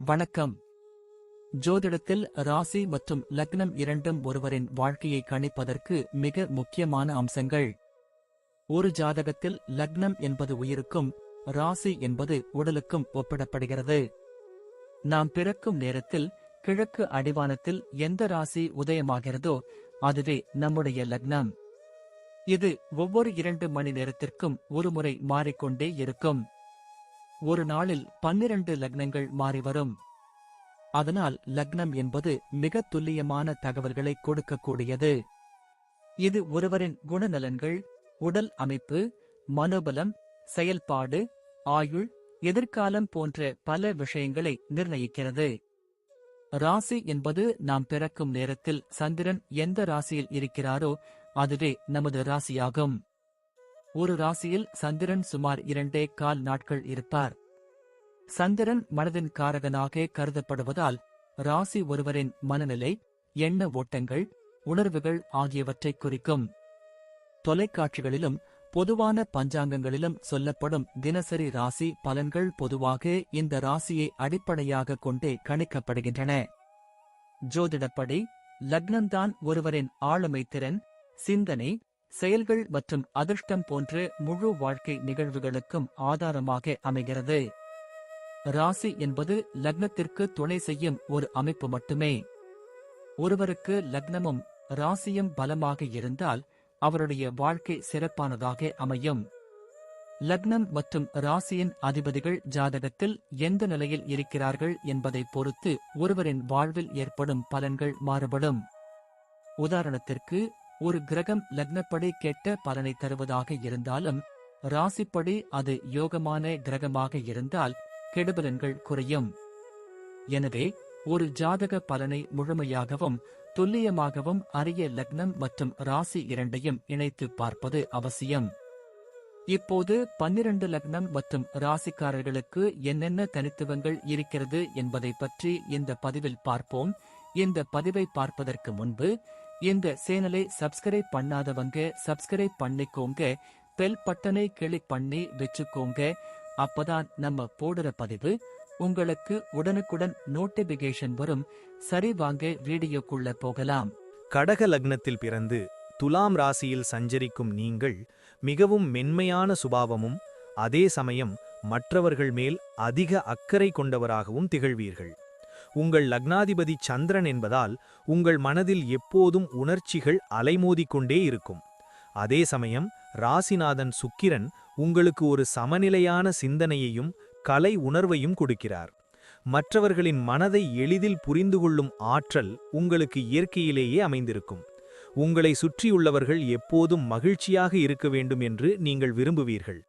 வணக்கம். ஜோதிடத்தில் ராசி மற்றும் லக்னம் இரண்டும் ஒருவரின் வாழ்க்கையை கணிப்பதற்கு மிக முக்கியமான அம்சங்கள். ஒரு ஜாதகத்தில் லக்னம் என்பது உயிருக்கும், ராசி என்பது உடலுக்கும் ஒப்பிடப்படுகிறது. நாம் பிறக்கும் நேரத்தில் கிழக்கு அடிவானத்தில் எந்த ராசி உதயமாகிறதோ அதுவே நம்முடைய லக்னம். இது ஒவ்வொரு 2 மணி நேரத்திற்கும் ஒருமுறை மாறிக்கொண்டே இருக்கும். ஒரு நாளில் 12 லக்னங்கள் மாறிவரும். அதனால் லக்னம் என்பது மிக துல்லியமான தகவல்களை கொடுக்கக்கூடியது. இது ஒருவரின் குணநலன்கள், உடல் அமைப்பு, மனோபலம், செயல்பாடு, ஆயுள், எதிர்காலம் போன்ற பல விஷயங்களை நிர்ணயிக்கிறது. ராசி என்பது நாம் பிறக்கும் நேரத்தில் சந்திரன் எந்த ராசியில் இருக்கிறாரோ அதுவே நமது ராசியாகும். ஒரு ராசியில் சந்திரன் சுமார் 2.25 நாட்கள் இருப்பார். சந்திரன் மனதின் காரகனாக கருதப்படுவதால் ராசி ஒருவரின் மனநிலை, எண்ண ஓட்டங்கள், உணர்வுகள் ஆகியவற்றை குறிக்கும். தொலைக்காட்சிகளிலும் பொதுவான பஞ்சாங்கங்களிலும் சொல்லப்படும் தினசரி ராசி பலன்கள் பொதுவாக இந்த ராசியை அடிப்படையாக கொண்டே கணிக்கப்படுகின்றன. ஜோதிடப்படி லக்னம்தான் ஒருவரின் ஆளுமை திறன், சிந்தனை, செயல்கள் மற்றும் அதிர்ஷ்டம் போன்ற முழு வாழ்க்கை நிகழ்வுகளுக்கும் ஆதாரமாக அமைகிறது. ராசி என்பது லக்னத்திற்கு துணை செய்யும் ஒரு அமைப்பு மட்டுமே. ஒருவருக்கு லக்னமும் ராசியும் பலமாக இருந்தால் அவருடைய வாழ்க்கை சிறப்பானதாக அமையும். லக்னம் மற்றும் ராசியின் அதிபதிகள் ஜாதகத்தில் எந்த நிலையில் இருக்கிறார்கள் என்பதை பொறுத்து ஒருவரின் வாழ்வில் ஏற்படும் பலன்கள் மாறுபடும். உதாரணத்திற்கு, ஒரு கிரகம் லக்னப்படி கெட்ட பலனை தருவதாக இருந்தாலும் ராசிப்படி அது யோகமான கிரகமாக இருந்தால் கெடுபலன்கள் குறையும். எனவே ஒரு ஜாதக பலனை முழுமையாகவும் துல்லியமாகவும் அறிய லக்னம் மற்றும் ராசி இரண்டையும் இணைத்து பார்ப்பது அவசியம். இப்போது 12 லக்னம் மற்றும் ராசிக்காரர்களுக்கு என்னென்ன தனித்துவங்கள் இருக்கிறது என்பதை பற்றி இந்த பதிவில் பார்ப்போம். இந்த பதிவை பார்ப்பதற்கு முன்பு இந்த சேனலை சப்ஸ்கிரைப் பண்ணாதவங்க சப்ஸ்கிரைப் பண்ணிக்கோங்க, பெல் பட்டனை கிளிக் பண்ணி வச்சுக்கோங்க. அப்பதான் நம்ம போடுற பதிவு உங்களுக்கு உடனுக்குடன் நோட்டிபிகேஷன் வரும். சரி, வாங்க வீடியோக்குள்ள போகலாம். கடக லக்னத்தில் பிறந்து துலாம் ராசியில் சஞ்சரிக்கும் நீங்கள் மிகவும் மென்மையான சுபாவமும் அதே சமயம் மற்றவர்கள் மேல் அதிக அக்கறை கொண்டவராகவும் திகழ்வீர்கள். உங்கள் லக்னாதிபதி சந்திரன் என்பதால் உங்கள் மனதில் எப்போதும் உணர்ச்சிகள் அலைமோதிக்கொண்டே இருக்கும். அதே சமயம் ராசிநாதன் சுக்கிரன் உங்களுக்கு ஒரு சமநிலையான சிந்தனையையும் கலை உணர்வையும் கொடுக்கிறார். மற்றவர்களின் மனதை எளிதில் புரிந்து கொள்ளும் ஆற்றல் உங்களுக்கு இயற்கையிலேயே அமைந்திருக்கும். உங்களை சுற்றியுள்ளவர்கள் எப்போதும் மகிழ்ச்சியாக இருக்க வேண்டும் என்று நீங்கள் விரும்புவீர்கள்.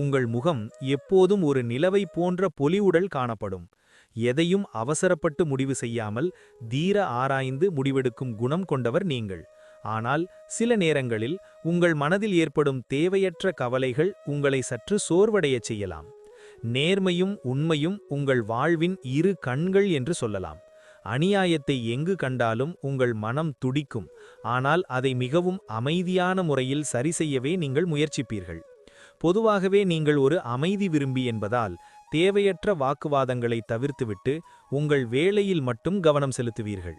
உங்கள் முகம் எப்போதும் ஒரு நிலவை போன்ற பொலிவுடல் காணப்படும். எதையும் அவசரப்பட்டு முடிவு செய்யாமல் தீர ஆராய்ந்து முடிவெடுக்கும் குணம் கொண்டவர் நீங்கள். ஆனால் சில நேரங்களில் உங்கள் மனதில் ஏற்படும் தேவையற்ற கவலைகள் உங்களை சற்று சோர்வடையச் செய்யலாம். நேர்மையும் உண்மையும் உங்கள் வாழ்வின் இரு கண்கள் என்று சொல்லலாம். அநியாயத்தை எங்கு கண்டாலும் உங்கள் மனம் துடிக்கும். ஆனால் அதை மிகவும் அமைதியான முறையில் சரி செய்யவே நீங்கள் முயற்சிப்பீர்கள். பொதுவாகவே நீங்கள் ஒரு அமைதி விரும்பி என்பதால் தேவையற்ற வாக்குவாதங்களை தவிர்த்துவிட்டு உங்கள் வேலையில் மட்டும் கவனம் செலுத்துவீர்கள்.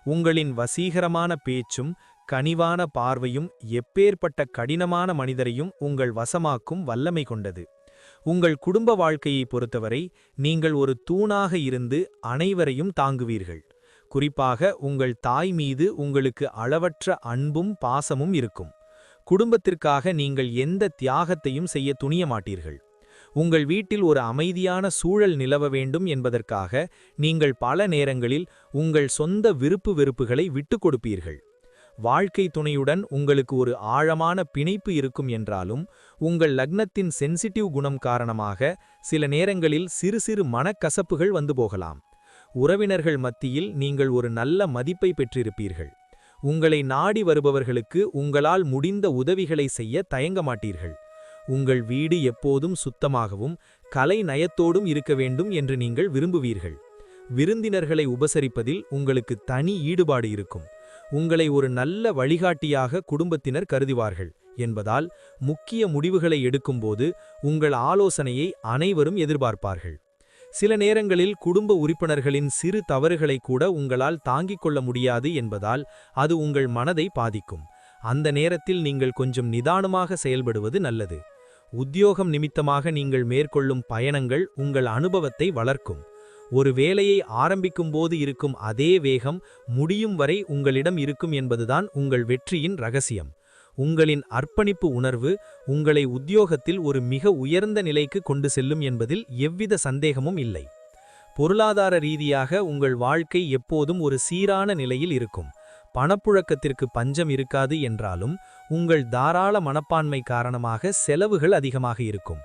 உங்களின் வசீகரமான பேச்சும் கனிவான பார்வையும் எப்பேற்பட்ட கடினமான மனிதரையும் உங்கள் வசமாக்கும் வல்லமை கொண்டது. உங்கள் குடும்ப வாழ்க்கையை பொறுத்தவரை நீங்கள் ஒரு தூணாக இருந்து அனைவரையும் தாங்குவீர்கள். குறிப்பாக உங்கள் தாய் மீது உங்களுக்கு அளவற்ற அன்பும் பாசமும் இருக்கும். குடும்பத்திற்காக நீங்கள் எந்த தியாகத்தையும் செய்ய துணிய மாட்டீர்கள். உங்கள் வீட்டில் ஒரு அமைதியான சூழல் நிலவ வேண்டும் என்பதற்காக நீங்கள் பல நேரங்களில் உங்கள் சொந்த விருப்பு வெறுப்புகளை விட்டுக் கொடுப்பீர்கள். வாழ்க்கை துணையுடன் உங்களுக்கு ஒரு ஆழமான பிணைப்பு இருக்கும் என்றாலும் உங்கள் லக்னத்தின் சென்சிட்டிவ் குணம் காரணமாக சில நேரங்களில் சிறு சிறு மனக்கசப்புகள் வந்து போகலாம். உறவினர்கள் மத்தியில் நீங்கள் ஒரு நல்ல மதிப்பை பெற்றிருப்பீர்கள். உங்களை நாடி வருபவர்களுக்கு உங்களால் முடிந்த உதவிகளை செய்ய தயங்க மாட்டீர்கள். உங்கள் வீடு எப்போதும் சுத்தமாகவும் கலை நயத்தோடும் இருக்க வேண்டும் என்று நீங்கள் விரும்புவீர்கள். விருந்தினர்களை உபசரிப்பதில் உங்களுக்கு தனி ஈடுபாடு இருக்கும். உங்களை ஒரு நல்ல வழிகாட்டியாக குடும்பத்தினர் கருதுவார்கள் என்பதால் முக்கிய முடிவுகளை எடுக்கும்போது உங்கள் ஆலோசனையை அனைவரும் எதிர்பார்ப்பார்கள். சில நேரங்களில் குடும்ப உறுப்பினர்களின் சிறு தவறுகளை கூட உங்களால் தாங்கிக் கொள்ள முடியாது என்பதால் அது உங்கள் மனதை பாதிக்கும். அந்த நேரத்தில் நீங்கள் கொஞ்சம் நிதானமாக செயல்படுவது நல்லது. உத்தியோகம் நிமித்தமாக நீங்கள் மேற்கொள்ளும் பயணங்கள் உங்கள் அனுபவத்தை வளர்க்கும். ஒரு வேலையை ஆரம்பிக்கும்போது இருக்கும் அதே வேகம் முடியும் வரை உங்களிடம் இருக்கும் என்பதுதான் உங்கள் வெற்றியின் ரகசியம். உங்களின் அர்ப்பணிப்பு உணர்வு உங்களை உத்தியோகத்தில் ஒரு மிக உயர்ந்த நிலைக்கு கொண்டு செல்லும் என்பதில் எவ்வித சந்தேகமும் இல்லை. பொருளாதார ரீதியாக உங்கள் வாழ்க்கை எப்போதும் ஒரு சீரான நிலையில் இருக்கும். பணப்புழக்கத்திற்கு பஞ்சம் இருக்காது என்றாலும் உங்கள் தாராள மனப்பான்மை காரணமாக செலவுகள் அதிகமாக இருக்கும்.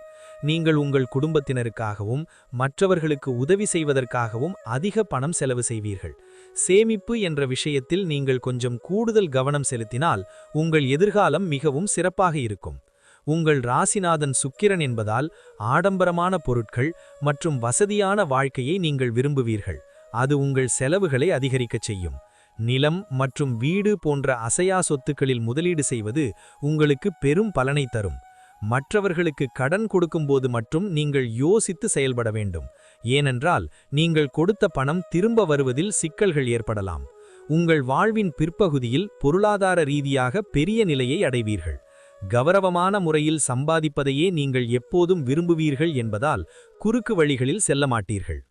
நீங்கள் உங்கள் குடும்பத்தினருக்காகவும் மற்றவர்களுக்கு உதவி செய்வதற்காகவும் அதிக பணம் செலவு செய்வீர்கள். சேமிப்பு என்ற விஷயத்தில் நீங்கள் கொஞ்சம் கூடுதல் கவனம் செலுத்தினால் உங்கள் எதிர்காலம் மிகவும் சிறப்பாக இருக்கும். உங்கள் ராசிநாதன் சுக்கிரன் என்பதால் ஆடம்பரமான பொருட்கள் மற்றும் வசதியான வாழ்க்கையை நீங்கள் விரும்புவீர்கள். அது உங்கள் செலவுகளை அதிகரிக்கச் செய்யும். நிலம் மற்றும் வீடு போன்ற அசையா சொத்துக்களில் முதலீடு செய்வது உங்களுக்கு பெரும் பலனை தரும். மற்றவர்களுக்கு கடன் கொடுக்கும்போது மட்டும் நீங்கள் யோசித்து செயல்பட வேண்டும். ஏனென்றால் நீங்கள் கொடுத்த பணம் திரும்ப வருவதில் சிக்கல்கள் ஏற்படலாம். உங்கள் வாழ்வின் பிற்பகுதியில் பொருளாதார ரீதியாக பெரிய நிலையை அடைவீர்கள். கௌரவமான முறையில் சம்பாதிப்பதையே நீங்கள் எப்போதும் விரும்புவீர்கள் என்பதால் குறுக்கு வழிகளில் செல்ல மாட்டீர்கள்.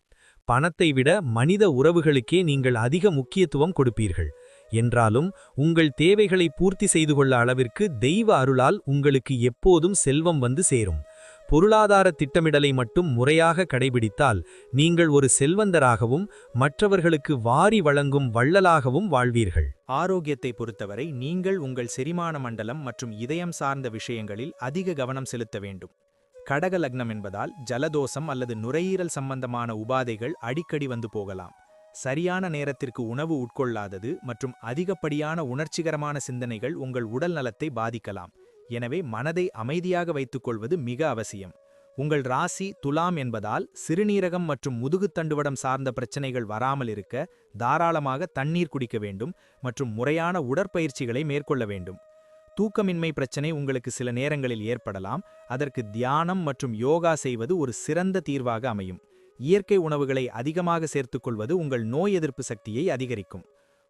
பணத்தை விட மனித உறவுகளுக்கே நீங்கள் அதிக முக்கியத்துவம் கொடுப்பீர்கள். என்றாலும் உங்கள் தேவைகளை பூர்த்தி செய்து கொள்ள அளவிற்கு தெய்வ அருளால் உங்களுக்கு எப்போதும் செல்வம் வந்து சேரும். பொருளாதார திட்டமிடலை மட்டும் முறையாக கடைபிடித்தால் நீங்கள் ஒரு செல்வந்தராகவும் மற்றவர்களுக்கு வாரி வழங்கும் வள்ளலாகவும் வாழ்வீர்கள். ஆரோக்கியத்தை பொறுத்தவரை நீங்கள் உங்கள் செரிமான மண்டலம் மற்றும் இதயம் சார்ந்த விஷயங்களில் அதிக கவனம் செலுத்த வேண்டும். கடக லக்னம் என்பதால் ஜலதோஷம் அல்லது நுரையீரல் சம்பந்தமான உபாதைகள் அடிக்கடி வந்து போகலாம். சரியான நேரத்திற்கு உணவு உட்கொள்ளாதது மற்றும் அதிகப்படியான உணர்ச்சிகரமான சிந்தனைகள் உங்கள் உடல் நலத்தை பாதிக்கலாம். எனவே மனதை அமைதியாக வைத்துக்கொள்வது மிக அவசியம். உங்கள் ராசி துலாம் என்பதால் சிறுநீரகம் மற்றும் முதுகுத்தண்டுவடம் சார்ந்த பிரச்சனைகள் வராமல் இருக்க தாராளமாக தண்ணீர் குடிக்க வேண்டும் மற்றும் முறையான உடற்பயிற்சிகளை மேற்கொள்ள வேண்டும். தூக்கமின்மை பிரச்சனை உங்களுக்கு சில நேரங்களில் ஏற்படலாம். அதற்கு தியானம் மற்றும் யோகா செய்வது ஒரு சிறந்த தீர்வாக அமையும். இயற்கை உணவுகளை அதிகமாக சேர்த்துக்கொள்வது உங்கள் நோய் எதிர்ப்பு சக்தியை அதிகரிக்கும்.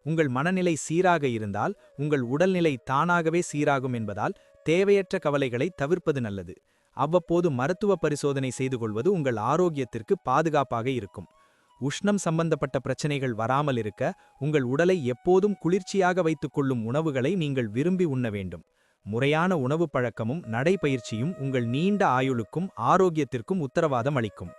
உங்கள் மனநிலை சீராக இருந்தால் உங்கள் உடல்நிலை தானாகவே சீராகும் என்பதால் தேவையற்ற கவலைகளை தவிர்ப்பது நல்லது. அவ்வப்போது மருத்துவ பரிசோதனை செய்து கொள்வது உங்கள் ஆரோக்கியத்திற்கு பாதுகாப்பாக இருக்கும். உஷ்ணம் சம்பந்தப்பட்ட பிரச்சனைகள் வராமல் இருக்க உங்கள் உடலை எப்போதும் குளிர்ச்சியாக வைத்துக்கொள்ளும் உணவுகளை நீங்கள் விரும்பி உண்ண வேண்டும். முறையான உணவு பழக்கமும் நடைபயிற்சியும் உங்கள் நீண்ட ஆயுளுக்கும் ஆரோக்கியத்திற்கும் உத்தரவாதம் அளிக்கும்.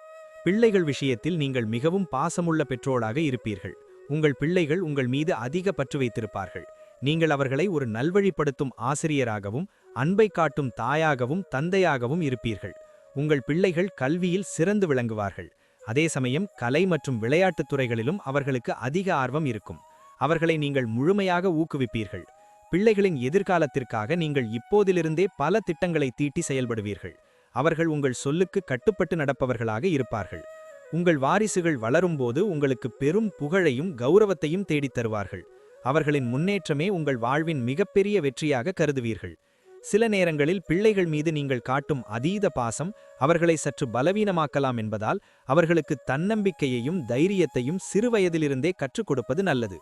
பிள்ளைகள் விஷயத்தில் நீங்கள் மிகவும் பாசமுள்ள பெற்றோராக இருப்பீர்கள். உங்கள் பிள்ளைகள் உங்கள் மீது அதிக பற்று வைத்திருப்பார்கள். நீங்கள் அவர்களை ஒரு நல்வழிப்படுத்தும் ஆசிரியராகவும் அன்பை காட்டும் தாயாகவும் தந்தையாகவும் இருப்பீர்கள். உங்கள் பிள்ளைகள் கல்வியில் சிறந்து விளங்குவார்கள். அதே சமயம் கலை மற்றும் விளையாட்டுத் துறைகளிலும் அவர்களுக்கு அதிக ஆர்வம் இருக்கும். அவர்களை நீங்கள் முழுமையாக ஊக்குவிப்பீர்கள். பிள்ளைகளின் எதிர்காலத்திற்காக நீங்கள் இப்போதிலிருந்தே பல திட்டங்களை தீட்டி செயல்படுவீர்கள். அவர்கள் உங்கள் சொல்லுக்கு கட்டுப்பட்டு நடப்பவர்களாக இருப்பார்கள். உங்கள் வாரிசுகள் வளரும்போது உங்களுக்கு பெரும் புகழையும் கௌரவத்தையும் தேடித் தருவார்கள். அவர்களின் முன்னேற்றமே உங்கள் வாழ்வின் மிகப்பெரிய வெற்றியாக கருதுவீர்கள். சில நேரங்களில் பிள்ளைகள் மீது நீங்கள் காட்டும் அதீத பாசம் அவர்களை சற்று பலவீனமாக்கலாம் என்பதால் அவர்களுக்கு தன்னம்பிக்கையையும் தைரியத்தையும் சிறுவயதிலிருந்தே கற்றுக் கொடுப்பது நல்லது.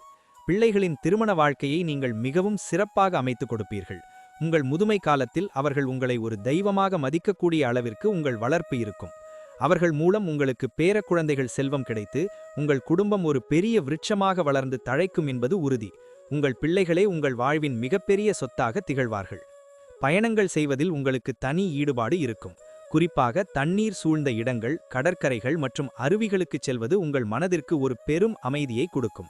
பிள்ளைகளின் திருமண வாழ்க்கையை நீங்கள் மிகவும் சிறப்பாக அமைத்துக் கொடுப்பீர்கள். உங்கள் முதுமை காலத்தில் அவர்கள் உங்களை ஒரு தெய்வமாக மதிக்கக்கூடிய அளவிற்கு உங்கள் வளர்ப்பு இருக்கும். அவர்கள் மூலம் உங்களுக்கு பேரக்குழந்தைகள் செல்வம் கிடைத்து உங்கள் குடும்பம் ஒரு பெரிய விருட்சமாக வளர்ந்து தழைக்கும் என்பது உறுதி. உங்கள் பிள்ளைகளே உங்கள் வாழ்வின் மிகப்பெரிய சொத்தாக திகழ்வார்கள். பயணங்கள் செய்வதில் உங்களுக்கு தனி ஈடுபாடு இருக்கும். குறிப்பாக தண்ணீர் சூழ்ந்த இடங்கள், கடற்கரைகள் மற்றும் அருவிகளுக்குச் செல்வது உங்கள் மனதிற்கு ஒரு பெரும் அமைதியை கொடுக்கும்.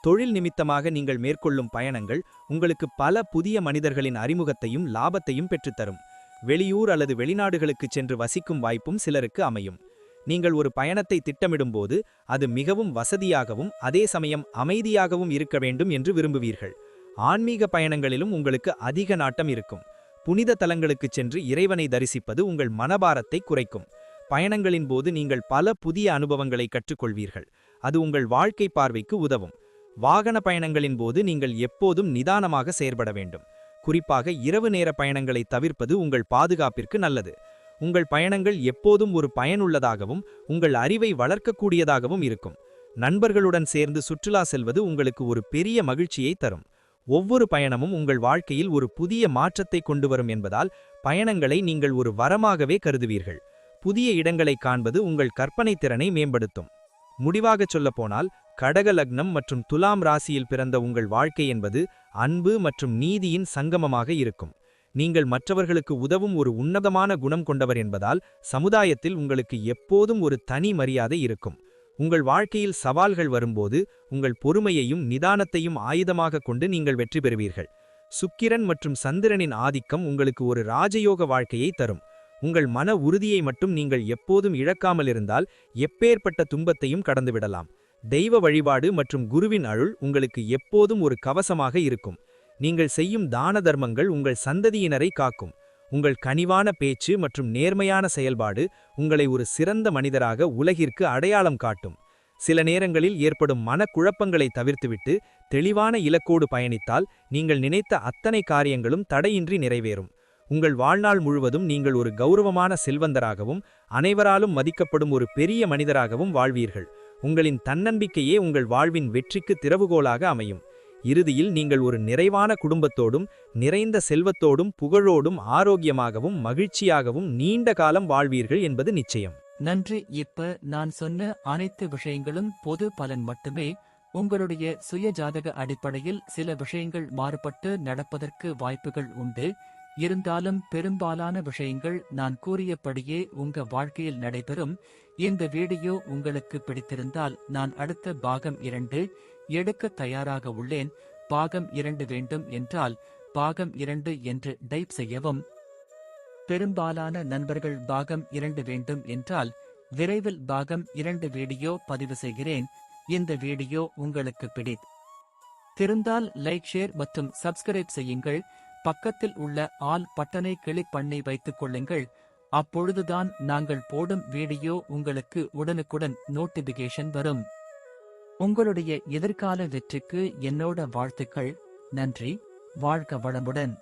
தொழில் நிமித்தமாக நீங்கள் மேற்கொள்ளும் பயணங்கள் உங்களுக்கு பல புதிய மனிதர்களின் அறிமுகத்தையும் லாபத்தையும் பெற்றுத்தரும். வெளியூர் அல்லது வெளிநாடுகளுக்குச் சென்று வசிக்கும் வாய்ப்பும் சிலருக்கு அமையும். நீங்கள் ஒரு பயணத்தை திட்டமிடும்போது அது மிகவும் வசதியாகவும் அதே சமயம் அமைதியாகவும் இருக்க வேண்டும் என்று விரும்புவீர்கள். ஆன்மீக பயணங்களிலும் உங்களுக்கு அதிக நாட்டம் இருக்கும். புனித தலங்களுக்குச் சென்று இறைவனை தரிசிப்பது உங்கள் மனபாரத்தை குறைக்கும். பயணங்களின் போது நீங்கள் பல புதிய அனுபவங்களை கற்றுக்கொள்வீர்கள். அது உங்கள் வாழ்க்கை பார்வைக்கு உதவும். வாகன பயணங்களின் போது நீங்கள் எப்போதும் நிதானமாக செயற்பட வேண்டும். குறிப்பாக இரவு நேர பயணங்களை தவிர்ப்பது உங்கள் பாதுகாப்பிற்கு நல்லது. உங்கள் பயணங்கள் எப்போதும் ஒரு பயனுள்ளதாகவும் உங்கள் அறிவை வளர்க்கக்கூடியதாகவும் இருக்கும். நண்பர்களுடன் சேர்ந்து சுற்றுலா செல்வது உங்களுக்கு ஒரு பெரிய மகிழ்ச்சியை தரும். ஒவ்வொரு பயணமும் உங்கள் வாழ்க்கையில் ஒரு புதிய மாற்றத்தை கொண்டு வரும் என்பதால் பயணங்களை நீங்கள் ஒரு வரமாகவே கருதுவீர்கள். புதிய இடங்களை காண்பது உங்கள் கற்பனை திறனை மேம்படுத்தும். முடிவாகச் சொல்லப்போனால், கடக லக்னம் மற்றும் துலாம் ராசியில் பிறந்த உங்கள் வாழ்க்கை என்பது அன்பு மற்றும் நீதியின் சங்கமமாக இருக்கும். நீங்கள் மற்றவர்களுக்கு உதவும் ஒரு உன்னதமான குணம் கொண்டவர் என்பதால் சமுதாயத்தில் உங்களுக்கு எப்போதும் ஒரு தனி மரியாதை இருக்கும். உங்கள் வாழ்க்கையில் சவால்கள் வரும்போது உங்கள் பொறுமையையும் நிதானத்தையும் ஆயுதமாக கொண்டு நீங்கள் வெற்றி பெறுவீர்கள். சுக்கிரன் மற்றும் சந்திரனின் ஆதிக்கம் உங்களுக்கு ஒரு ராஜயோக வாழ்க்கையை தரும். உங்கள் மன உறுதியை மட்டும் நீங்கள் எப்போதும் இழக்காமல் இருந்தால் எப்பேற்பட்ட துன்பத்தையும் கடந்துவிடலாம். தெய்வ வழிபாடு மற்றும் குருவின் அருள் உங்களுக்கு எப்போதும் ஒரு கவசமாக இருக்கும். நீங்கள் செய்யும் தான தர்மங்கள் உங்கள் சந்ததியினரை காக்கும். உங்கள் கனிவான பேச்சு மற்றும் நேர்மையான செயல்பாடு உங்களை ஒரு சிறந்த மனிதராக உலகிற்கு அடையாளம் காட்டும். சில நேரங்களில் ஏற்படும் மனக்குழப்பங்களை தவிர்த்துவிட்டு தெளிவான இலக்கோடு பயணித்தால் நீங்கள் நினைத்த அத்தனை காரியங்களும் தடையின்றி நிறைவேறும். உங்கள் வாழ்நாள் முழுவதும் நீங்கள் ஒரு கௌரவமான செல்வந்தராகவும் அனைவராலும் மதிக்கப்படும் ஒரு பெரிய மனிதராகவும் வாழ்வீர்கள். உங்களின் தன்னம்பிக்கையே உங்கள் வாழ்வின் வெற்றிக்கு திறவுகோலாக அமையும். இறுதியில் நீங்கள் ஒரு நிறைவான குடும்பத்தோடும் நிறைந்த செல்வத்தோடும் புகழோடும் ஆரோக்கியமாகவும் மகிழ்ச்சியாகவும் நீண்ட காலம் வாழ்வீர்கள் என்பது நிச்சயம். நன்றி. இப்ப நான் சொன்ன அனைத்து விஷயங்களும் பொது பலன் மட்டுமே. உங்களுடைய சுய ஜாதக அடிப்படையில் சில விஷயங்கள் மாறுபட்டு நடப்பதற்கு வாய்ப்புகள் உண்டு. இருந்தாலும் பெரும்பாலான விஷயங்கள் நான் கூறியபடியே உங்க வாழ்க்கையில் நடைபெறும். இந்த வீடியோ உங்களுக்கு பிடித்திருந்தால் நான் அடுத்த பாகம் 2 எடுக்க தயாராக உள்ளேன். பாகம் 2 வேண்டும் என்றால் பாகம் 2 என்று டைப் செய்யவும். பெரும்பாலான நண்பர்கள் பாகம் 2 வேண்டும் என்றால் விரைவில் பாகம் 2 வீடியோ பதிவு செய்கிறேன். இந்த வீடியோ உங்களுக்கு பிடித்திருந்தால் லைக், ஷேர் மற்றும் சப்ஸ்கிரைப் செய்யுங்கள். பக்கத்தில் உள்ள ஆல் பட்டனை கிளிக் பண்ணி வைத்துக் கொள்ளுங்கள். அப்பொழுதுதான் நாங்கள் போடும் வீடியோ உங்களுக்கு உடனுக்குடன் நோட்டிபிகேஷன் வரும். உங்களுடைய எதிர்கால வெற்றிக்கு என்னோட வாழ்த்துக்கள். நன்றி. வாழ்க வளமுடன்.